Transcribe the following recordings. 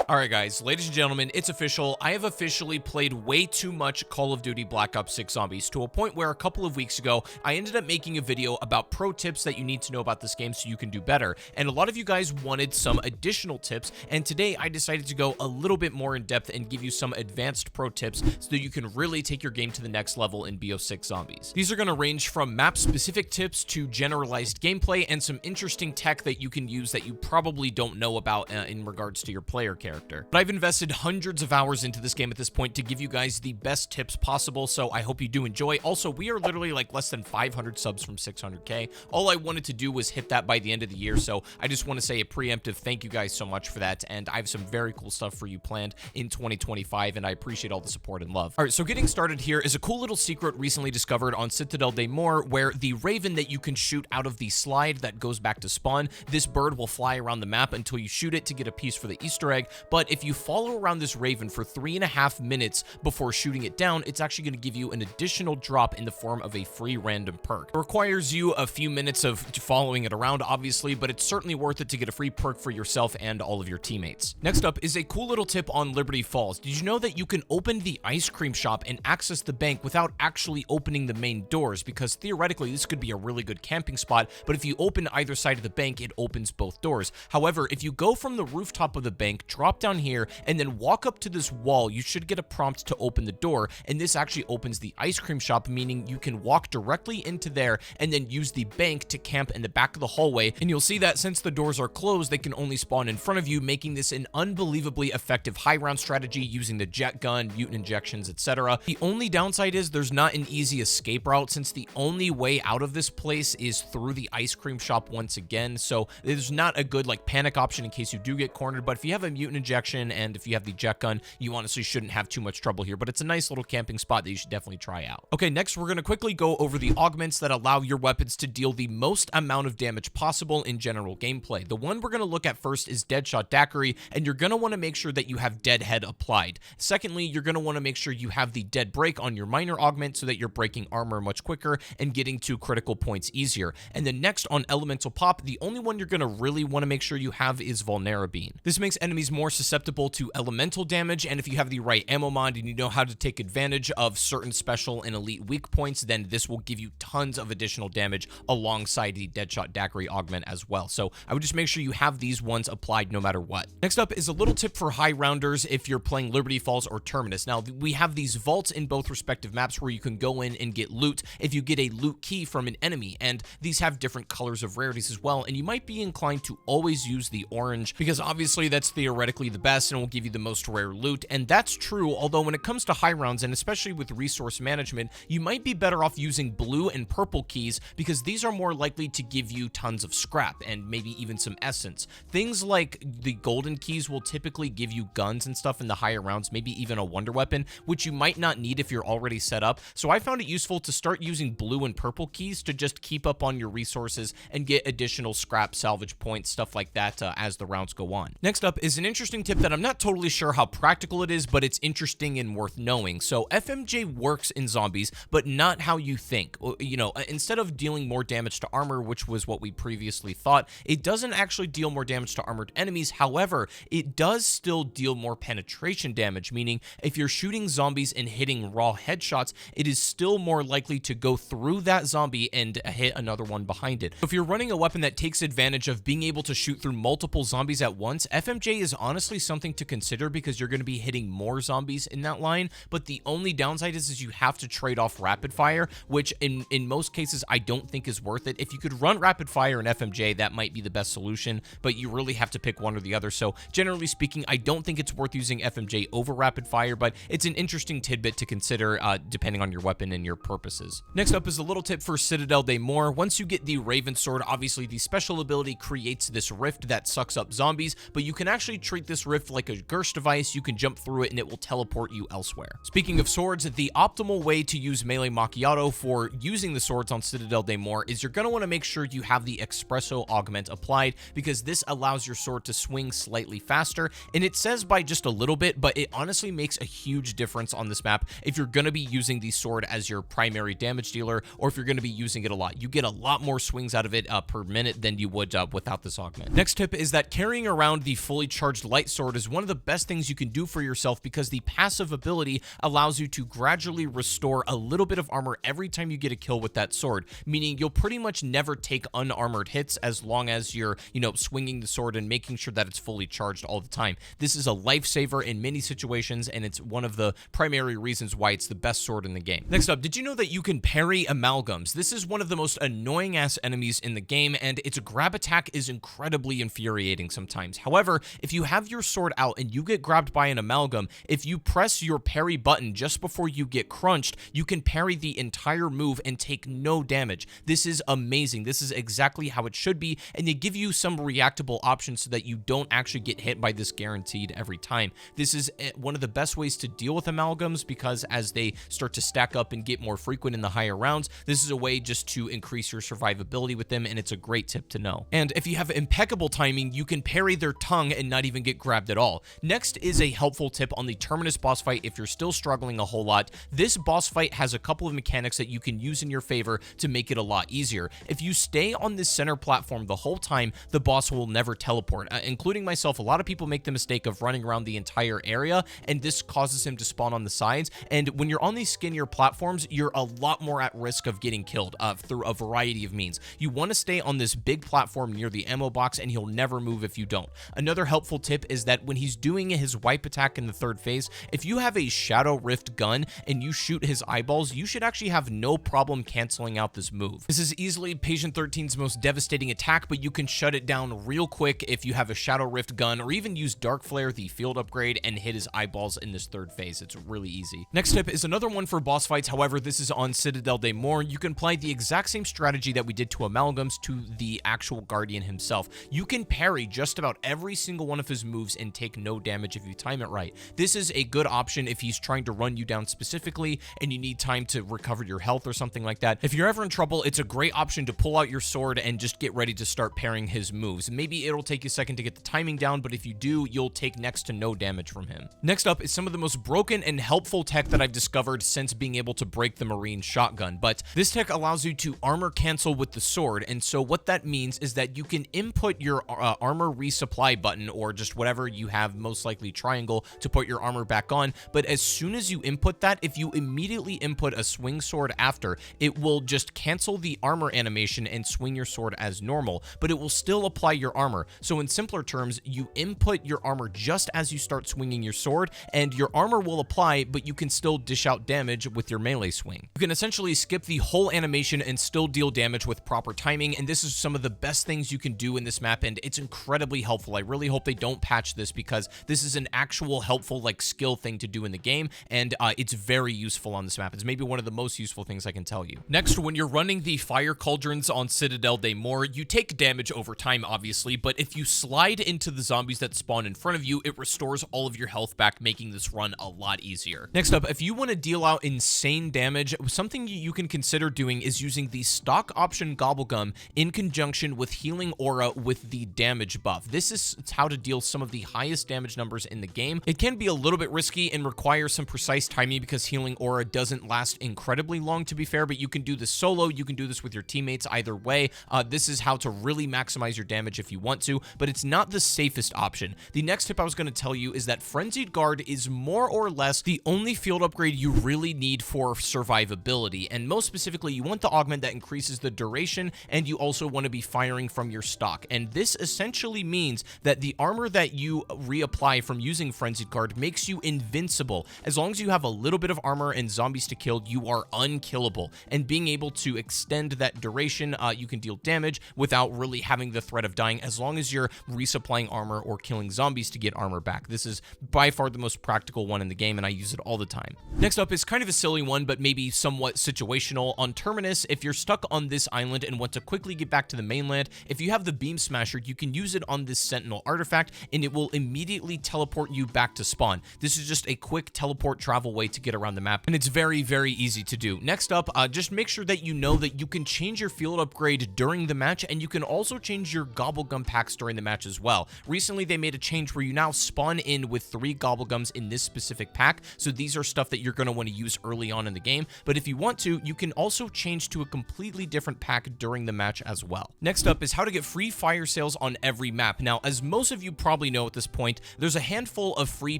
Alright guys, ladies and gentlemen, it's official. I have officially played way too much Call of Duty Black Ops 6 Zombies to a point where a couple of weeks ago, I ended up making a video about pro tips that you need to know about this game so you can do better. And a lot of you guys wanted some additional tips, and today I decided to go a little bit more in depth and give you some advanced pro tips so that you can really take your game to the next level in BO6 Zombies. These are going to range from map-specific tips to generalized gameplay and some interesting tech that you can use that you probably don't know about in regards to your player character. But I've invested hundreds of hours into this game at this point to give you guys the best tips possible, so I hope you do enjoy. Also, we are literally like less than 500 subs from 600k. All I wanted to do was hit that by the end of the year, so I just want to say a preemptive thank you guys so much for that, and I have some very cool stuff for you planned in 2025, and I appreciate all the support and love. All right, so getting started here is a cool little secret recently discovered on Citadel Des Morts, where the raven that you can shoot out of the slide that goes back to spawn, this bird will fly around the map until you shoot it to get a piece for the Easter egg. But if you follow around this raven for 3.5 minutes before shooting it down, it's actually going to give you an additional drop in the form of a free random perk. It requires you a few minutes of following it around, obviously, but it's certainly worth it to get a free perk for yourself and all of your teammates. Next up is a cool little tip on Liberty Falls. Did you know that you can open the ice cream shop and access the bank without actually opening the main doors? Because theoretically, this could be a really good camping spot, but if you open either side of the bank, it opens both doors. However, if you go from the rooftop of the bank, drop down here, and then walk up to this wall, you should get a prompt to open the door, and this actually opens the ice cream shop, meaning you can walk directly into there and then use the bank to camp in the back of the hallway, and you'll see that since the doors are closed, they can only spawn in front of you, making this an unbelievably effective high round strategy using the jet gun, mutant injections, etc. The only downside is there's not an easy escape route, since the only way out of this place is through the ice cream shop once again, so there's not a good like panic option in case you do get cornered. But if you have a mutant injection and if you have the jet gun, you honestly shouldn't have too much trouble here, but it's a nice little camping spot that you should definitely try out. Okay, next we're going to quickly go over the augments that allow your weapons to deal the most amount of damage possible in general gameplay. The one we're going to look at first is Deadshot Daiquiri, and you're going to want to make sure that you have Deadhead applied. Secondly, you're going to want to make sure you have the Dead Break on your minor augment so that you're breaking armor much quicker and getting to critical points easier. And then next on Elemental Pop, the only one you're going to really want to make sure you have is Vulnerabine. This makes enemies more susceptible to elemental damage, and if you have the right ammo mod and you know how to take advantage of certain special and elite weak points, then this will give you tons of additional damage alongside the Deadshot Daiquiri augment as well. So I would just make sure you have these ones applied no matter what. Next up is a little tip for high rounders if you're playing Liberty Falls or Terminus. Now, we have these vaults in both respective maps where you can go in and get loot if you get a loot key from an enemy, and these have different colors of rarities as well, and you might be inclined to always use the orange because obviously that's theoretically the best and will give you the most rare loot, and that's true, although when it comes to high rounds, and especially with resource management, you might be better off using blue and purple keys because these are more likely to give you tons of scrap and maybe even some essence. Things like the golden keys will typically give you guns and stuff in the higher rounds, maybe even a wonder weapon, which you might not need if you're already set up, so I found it useful to start using blue and purple keys to just keep up on your resources and get additional scrap, salvage points, stuff like that as the rounds go on. Next up is an interesting tip that I'm not totally sure how practical it is, but it's interesting and worth knowing. So FMJ works in zombies, but not how you think. You know, instead of dealing more damage to armor, which was what we previously thought, it doesn't actually deal more damage to armored enemies. However, it does still deal more penetration damage, meaning if you're shooting zombies and hitting raw headshots, it is still more likely to go through that zombie and hit another one behind it. If you're running a weapon that takes advantage of being able to shoot through multiple zombies at once, FMJ is honestly something to consider because you're going to be hitting more zombies in that line, but the only downside is you have to trade off rapid fire, which in most cases I don't think is worth it. If you could run rapid fire in FMJ, that might be the best solution, but you really have to pick one or the other. So generally speaking, I don't think it's worth using FMJ over rapid fire, but it's an interesting tidbit to consider depending on your weapon and your purposes. Next up is a little tip for Citadel Des Morts. Once you get the Raven Sword, obviously the special ability creates this rift that sucks up zombies, but you can actually treat this rift like a Gersh device. You can jump through it and it will teleport you elsewhere. Speaking of swords, the optimal way to use melee macchiato for using the swords on Citadel Des Morts is you're going to want to make sure you have the espresso augment applied, because this allows your sword to swing slightly faster, and it says by just a little bit, but it honestly makes a huge difference on this map if you're going to be using the sword as your primary damage dealer, or if you're going to be using it a lot. You get a lot more swings out of it per minute than you would without this augment. Next tip is that carrying around the fully charged lightsaber Frostbite sword is one of the best things you can do for yourself because the passive ability allows you to gradually restore a little bit of armor every time you get a kill with that sword, meaning you'll pretty much never take unarmored hits as long as you're, swinging the sword and making sure that it's fully charged all the time. This is a lifesaver in many situations, and it's one of the primary reasons why it's the best sword in the game. Next up, did you know that you can parry amalgams? This is one of the most annoying ass enemies in the game, and its grab attack is incredibly infuriating sometimes. However, if you have your sword out and you get grabbed by an amalgam, if you press your parry button just before you get crunched, you can parry the entire move and take no damage. This is amazing. This is exactly how it should be, and they give you some reactable options so that you don't actually get hit by this guaranteed every time. This is one of the best ways to deal with amalgams because as they start to stack up and get more frequent in the higher rounds, this is a way just to increase your survivability with them, and it's a great tip to know. And if you have impeccable timing, you can parry their tongue and not even get grabbed at all. Next is a helpful tip on the Terminus boss fight if you're still struggling a whole lot. This boss fight has a couple of mechanics that you can use in your favor to make it a lot easier. If you stay on this center platform the whole time, the boss will never teleport. Including myself, a lot of people make the mistake of running around the entire area, and this causes him to spawn on the sides. And when you're on these skinnier platforms, you're a lot more at risk of getting killed through a variety of means. You want to stay on this big platform near the ammo box, and he'll never move if you don't. Another helpful tip is that when he's doing his wipe attack in the third phase, if you have a Shadow Rift gun and you shoot his eyeballs, you should actually have no problem canceling out this move. This is easily Patient 13's most devastating attack, but you can shut it down real quick if you have a Shadow Rift gun, or even use Dark Flare, the field upgrade, and hit his eyeballs in this third phase. It's really easy. Next tip is another one for boss fights. However, this is on Citadel Des Morts. You can apply the exact same strategy that we did to amalgams to the actual Guardian himself. You can parry just about every single one of his moves and take no damage if you time it right. This is a good option if he's trying to run you down specifically and you need time to recover your health or something like that. If you're ever in trouble, it's a great option to pull out your sword and just get ready to start parrying his moves. Maybe it'll take you a second to get the timing down, but if you do, you'll take next to no damage from him. Next up is some of the most broken and helpful tech that I've discovered since being able to break the Marine shotgun, but this tech allows you to armor cancel with the sword, and so what that means is that you can input your armor resupply button, or just whatever you have, most likely triangle, to put your armor back on, but as soon as you input that, if you immediately input a swing sword after, it will just cancel the armor animation and swing your sword as normal, but it will still apply your armor. So in simpler terms, you input your armor just as you start swinging your sword, and your armor will apply, but you can still dish out damage with your melee swing. You can essentially skip the whole animation and still deal damage with proper timing, and this is some of the best things you can do in this map, and it's incredibly helpful. I really hope they don't patch this because this is an actual helpful skill thing to do in the game, and it's very useful on this map. It's maybe one of the most useful things I can tell you. Next, when you're running the fire cauldrons on Citadel Des Morts, you take damage over time, obviously, but if you slide into the zombies that spawn in front of you, it restores all of your health back, making this run a lot easier. Next up, if you want to deal out insane damage, something you can consider doing is using the stock option Gobblegum in conjunction with Healing Aura with the damage buff. This is how to deal some of the highest damage numbers in the game. It can be a little bit risky and require some precise timing because Healing Aura doesn't last incredibly long, to be fair, but you can do this solo, you can do this with your teammates, either way. This is how to really maximize your damage if you want to, but it's not the safest option. The next tip I was going to tell you is that Frenzied Guard is more or less the only field upgrade you really need for survivability, and most specifically, you want the augment that increases the duration, and you also want to be firing from your stock, and this essentially means that the armor that you reapply from using Frenzied Guard makes you invincible. As long as you have a little bit of armor and zombies to kill, you are unkillable, and being able to extend that duration, you can deal damage without really having the threat of dying, as long as you're resupplying armor or killing zombies to get armor back. This is by far the most practical one in the game, and I use it all the time. Next up is kind of a silly one, but maybe somewhat situational. On Terminus, if you're stuck on this island and want to quickly get back to the mainland, if you have the Beam Smasher, you can use it on this Sentinel artifact, and it will immediately teleport you back to spawn. This is just a quick teleport travel way to get around the map, and it's very, very easy to do. Next up, just make sure that you know that you can change your field upgrade during the match, and you can also change your Gobblegum packs during the match as well. Recently, they made a change where you now spawn in with 3 Gobblegums in this specific pack, so these are stuff that you're going to want to use early on in the game, but if you want to, you can also change to a completely different pack during the match as well. Next up is how to get free fire sales on every map. Now, as most of you probably probably know at this point, there's a handful of free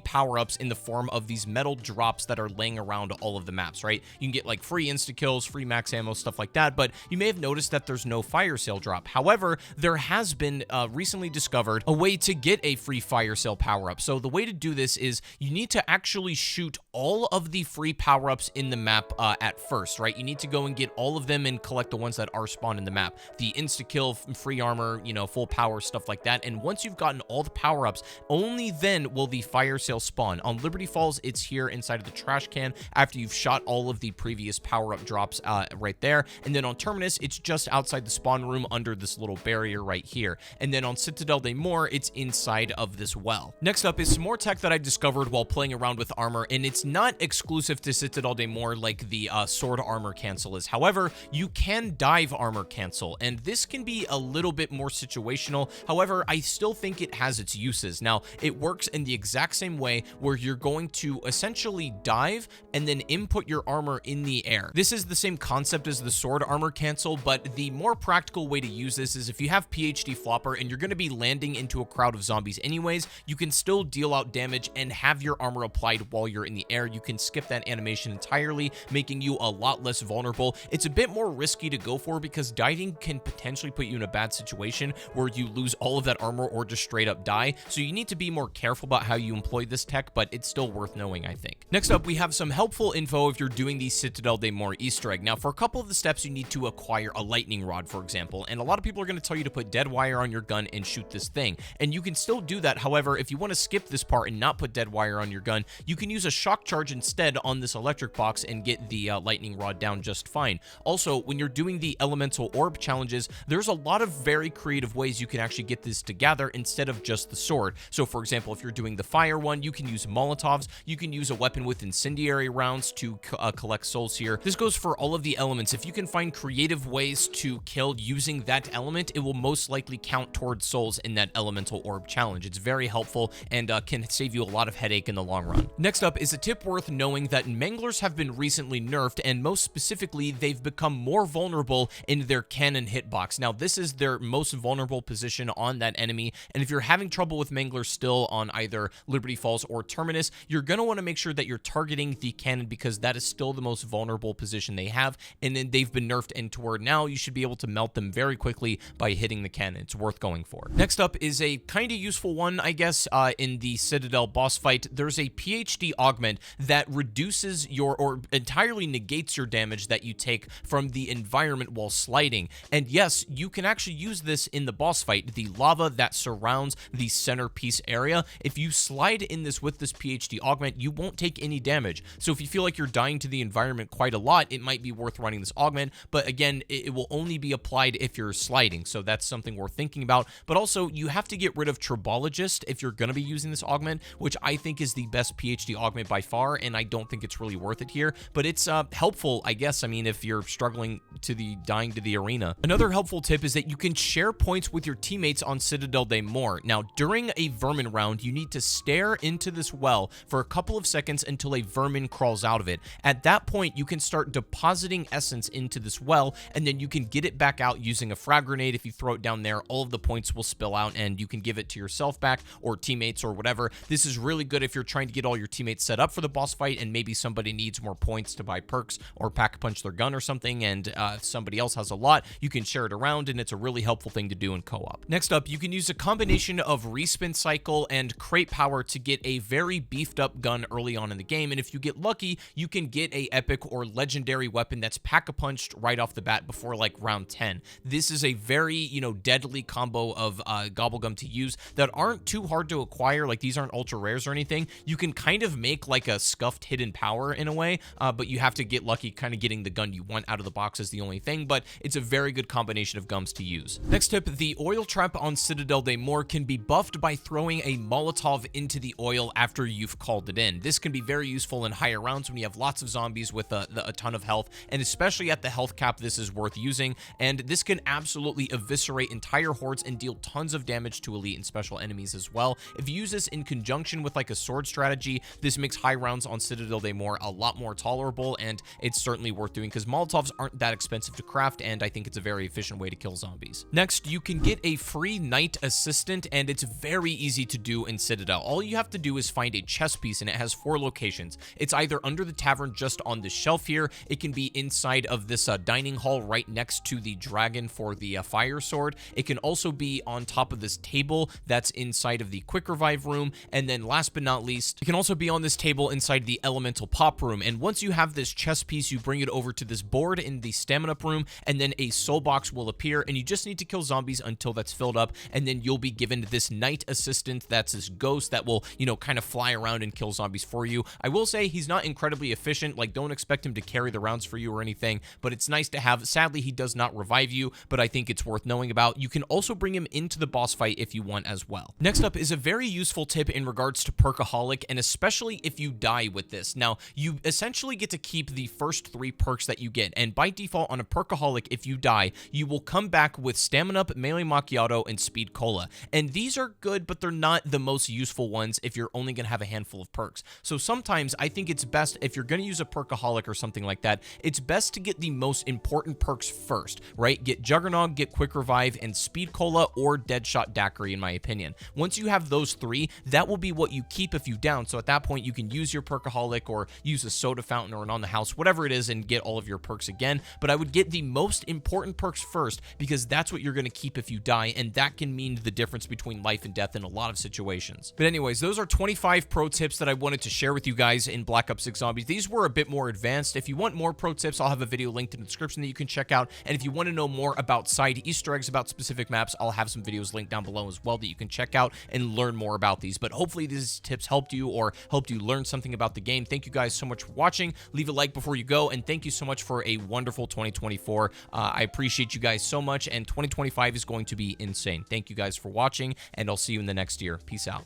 power-ups in the form of these metal drops that are laying around all of the maps, right? You can get like free insta-kills, free max ammo, stuff like that, but you may have noticed that there's no fire sale drop. However, there has been recently discovered a way to get a free fire sale power-up. So the way to do this is you need to actually shoot all of the free power-ups in the map at first, right? You need to go and get all of them and collect the ones that are spawned in the map. The insta-kill, free armor, you know, full power, stuff like that. And once you've gotten all the power-ups, only then will the fire sale spawn. On Liberty Falls, it's here inside of the trash can after you've shot all of the previous power-up drops right there. And then on Terminus, it's just outside the spawn room under this little barrier right here. And then on Citadel Des Morts, it's inside of this well. Next up is some more tech that I discovered while playing around with armor, and it's not exclusive to Citadel Des Morts like the sword armor cancel is. However, you can dive armor cancel, and this can be a little bit more situational. However, I still think it has its uses. Now, it works in the exact same way where you're going to essentially dive and then input your armor in the air. This is the same concept as the sword armor cancel, but the more practical way to use this is if you have PhD flopper and you're going to be landing into a crowd of zombies anyways, you can still deal out damage and have your armor applied while you're in the air. You can skip that animation entirely, making you a lot less vulnerable. It's a bit more risky to go for because diving can potentially put you in a bad situation where you lose all of that armor or just straight up die. So you need to be more careful about how you employ this tech, but it's still worth knowing, I think. Next up, we have some helpful info if you're doing the Citadel Des Morts Easter egg. Now, for a couple of the steps, you need to acquire a lightning rod, for example, and a lot of people are going to tell you to put dead wire on your gun and shoot this thing, and you can still do that. However, if you want to skip this part and not put dead wire on your gun, you can use a shock charge instead on this electric box and get the lightning rod down just fine. Also, when you're doing the elemental orb challenges, there's a lot of very creative ways you can actually get this to gather instead of just the sword. So, for example, if you're doing the fire one, you can use Molotovs, you can use a weapon with incendiary rounds to collect souls here. This goes for all of the elements. If you can find creative ways to kill using that element, it will most likely count towards souls in that elemental orb challenge. It's very helpful and can save you a lot of headache in the long run. Next up is a tip worth knowing that Manglers have been recently nerfed, and most specifically, they've become more vulnerable in their cannon hitbox. Now, this is their most vulnerable position on that enemy, and if you're having trouble with Manglers still on either Liberty Falls or Terminus, you're going to want to make sure that you're targeting the cannon because that is still the most vulnerable position they have, and then they've been nerfed into where now you should be able to melt them very quickly by hitting the cannon. It's worth going for. Next up is a kind of useful one, I guess, in the Citadel boss fight. There's a PhD augment that reduces your, or entirely negates your damage that you take from the environment while sliding. And yes, you can actually use this in the boss fight. The lava that surrounds the centerpiece area, if you slide in this with this PhD augment, you won't take any damage. So if you feel like you're dying to the environment quite a lot, it might be worth running this augment, but again, it will only be applied if you're sliding, so that's something worth thinking about. But also, you have to get rid of Tribologist if you're going to be using this augment, which I think is the best PhD augment by far, and I don't think it's really worth it here, but it's helpful, I guess. I mean, if you're struggling to the dying to the arena. Another helpful tip is that you can share points with your teammates on Citadel Des Morts. Now, during a vermin round, you need to stare into this well for a couple of seconds until a vermin crawls out of it. At that point, you can start depositing essence into this well, and then you can get it back out using a frag grenade. If you throw it down there, all of the points will spill out, and you can give it to yourself back or teammates or whatever. This is really good if you're trying to get all your teammates set up for the boss fight, and maybe somebody needs more points to buy perks or pack-a-punch their gun or something, and if somebody else has a lot, you can share it around, and it's a really helpful thing to do in co-op. Next up, you can use a combination of respin cycle and crate power to get a very beefed up gun early on in the game, and if you get lucky, you can get a epic or legendary weapon that's pack-a-punched right off the bat before like round 10. This is a very, deadly combo of gobblegum to use that aren't too hard to acquire. Like, these aren't ultra rares or anything. You can kind of make like a scuffed hidden power in a way, but you have to get lucky. Kind of getting the gun you want out of the box is the only thing, but it's a very good combination of gums to use. Next tip, the oil trap on Citadel Des Morts can be buffed by throwing a Molotov into the oil after you've called it in. This can be very useful in higher rounds when you have lots of zombies with a ton of health, and especially at the health cap, this is worth using, and this can absolutely eviscerate entire hordes and deal tons of damage to elite and special enemies as well. If you use this in conjunction with like a sword strategy, this makes high rounds on Citadel Des Morts a lot more tolerable, and it's certainly worth doing because Molotovs aren't that expensive to craft, and I think it's a very efficient way to kill zombies. Next, you can get a free night assistant, and it's very easy to do in Citadel. All you have to do is find a chess piece, and it has 4 locations. It's either under the tavern just on the shelf here, it can be inside of this dining hall right next to the dragon for the fire sword. It can also be on top of this table that's inside of the quick revive room, and then last but not least, it can also be on this table inside the elemental pop room. And once you have this chess piece, you bring it over to this board in the stamina up room, and then a soul box will appear, and you just need to kill zombies until that's filled up, and then you'll be given this knight assistant that's this ghost that will, you know, kind of fly around and kill zombies for you. I will say he's not incredibly efficient, like don't expect him to carry the rounds for you or anything, but it's nice to have. Sadly, he does not revive you, but I think it's worth knowing about. You can also bring him into the boss fight if you want as well. Next up is a very useful tip in regards to Perkaholic, and especially if you die with this. Now, you essentially get to keep the first 3 perks that you get, and by default on a Perkaholic, if you die, you will come back with Stamina Up, Melee Macchiato, and Speed Cola. And these are good, but they're not the most useful ones if you're only going to have a handful of perks. So sometimes I think it's best, if you're going to use a Perkaholic or something like that, it's best to get the most important perks first, right? Get Juggernog, get Quick Revive, and Speed Cola or Deadshot Daiquiri, in my opinion. Once you have those 3, that will be what you keep if you down. So at that point, you can use your Perkaholic or use a soda fountain or an on the house, whatever it is, and get all of your perks again. But I would get the most important perks first, because that's what you're going to keep if you die, and that can mean the difference between life and death in a lot of situations. But anyways, those are 25 pro tips that I wanted to share with you guys in Black Ops 6 Zombies. These were a bit more advanced. If you want more pro tips, I'll have a video linked in the description that you can check out. And if you want to know more about side Easter eggs about specific maps, I'll have some videos linked down below as well that you can check out and learn more about these. But hopefully these tips helped you or helped you learn something about the game. Thank you guys so much for watching. Leave a like before you go, and thank you so much for a wonderful 2024. I appreciate you guys so much, and 2025 is going to be insane. Thank you guys for watching, and I'll see you in the next year. Peace out.